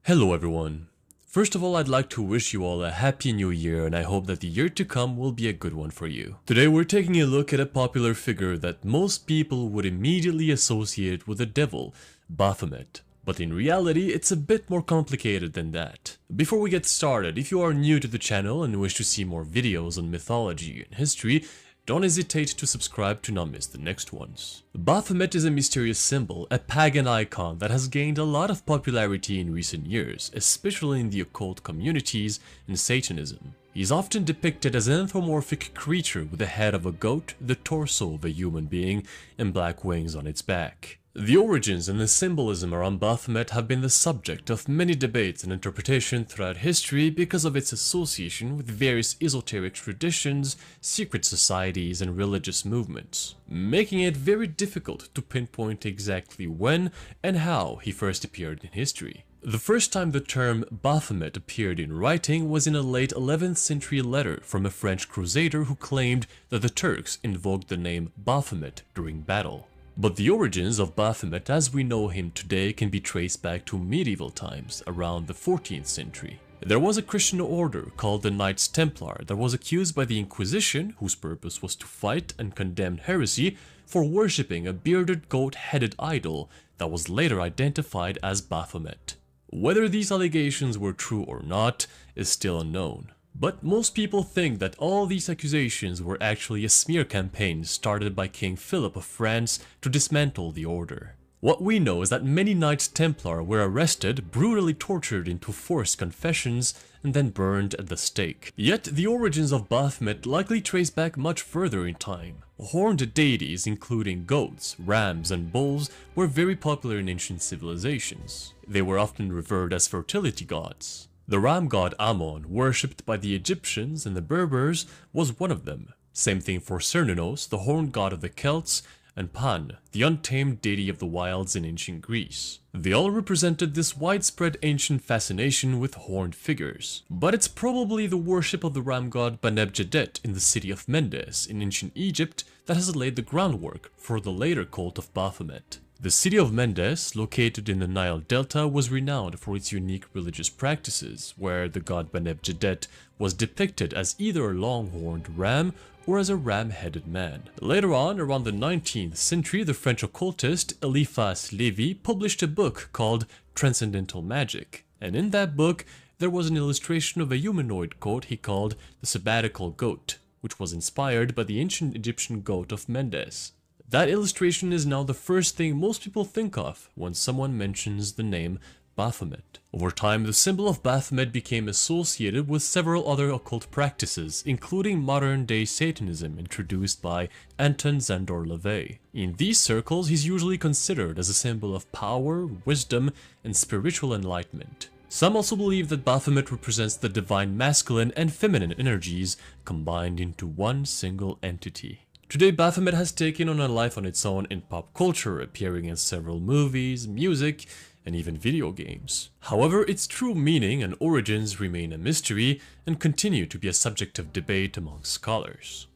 Hello everyone. First of all, I'd like to wish you all a happy new year, and I hope that the year to come will be a good one for you. Today we're taking a look at a popular figure that most people would immediately associate with the devil, Baphomet. But in reality, it's a bit more complicated than that. Before we get started, if you are new to the channel and wish to see more videos on mythology and history, don't hesitate to subscribe to not miss the next ones. Baphomet is a mysterious symbol, a pagan icon that has gained a lot of popularity in recent years, especially in the occult communities and Satanism. He is often depicted as an anthropomorphic creature with the head of a goat, the torso of a human being, and black wings on its back. The origins and the symbolism around Baphomet have been the subject of many debates and interpretation throughout history because of its association with various esoteric traditions, secret societies, and religious movements, making it very difficult to pinpoint exactly when and how he first appeared in history. The first time the term Baphomet appeared in writing was in a late 11th century letter from a French crusader who claimed that the Turks invoked the name Baphomet during battle. But the origins of Baphomet as we know him today can be traced back to medieval times, around the 14th century. There was a Christian order called the Knights Templar that was accused by the Inquisition, whose purpose was to fight and condemn heresy, for worshipping a bearded goat-headed idol that was later identified as Baphomet. Whether these allegations were true or not is still unknown. But most people think that all these accusations were actually a smear campaign started by King Philip of France to dismantle the order. What we know is that many Knights Templar were arrested, brutally tortured into forced confessions, and then burned at the stake. Yet the origins of Baphomet likely trace back much further in time. Horned deities, including goats, rams, and bulls, were very popular in ancient civilizations. They were often revered as fertility gods. The ram god Ammon, worshipped by the Egyptians and the Berbers, was one of them. Same thing for Cernunnos, the horned god of the Celts, and Pan, the untamed deity of the wilds in ancient Greece. They all represented this widespread ancient fascination with horned figures. But it's probably the worship of the ram god Baphomet in the city of Mendes in ancient Egypt that has laid the groundwork for the later cult of Baphomet. The city of Mendes, located in the Nile Delta, was renowned for its unique religious practices, where the god Baphomet was depicted as either a long-horned ram or as a ram-headed man. Later on, around the 19th century, the French occultist Eliphas Lévy published a book called Transcendental Magic, and in that book there was an illustration of a humanoid goat he called the sabbatical goat, which was inspired by the ancient Egyptian goat of Mendes. That illustration is now the first thing most people think of when someone mentions the name Baphomet. Over time, the symbol of Baphomet became associated with several other occult practices, including modern-day Satanism introduced by Anton Szandor LaVey. In these circles, he's usually considered as a symbol of power, wisdom, and spiritual enlightenment. Some also believe that Baphomet represents the divine masculine and feminine energies combined into one single entity. Today, Baphomet has taken on a life on its own in pop culture, appearing in several movies, music, and even video games. However, its true meaning and origins remain a mystery and continue to be a subject of debate among scholars.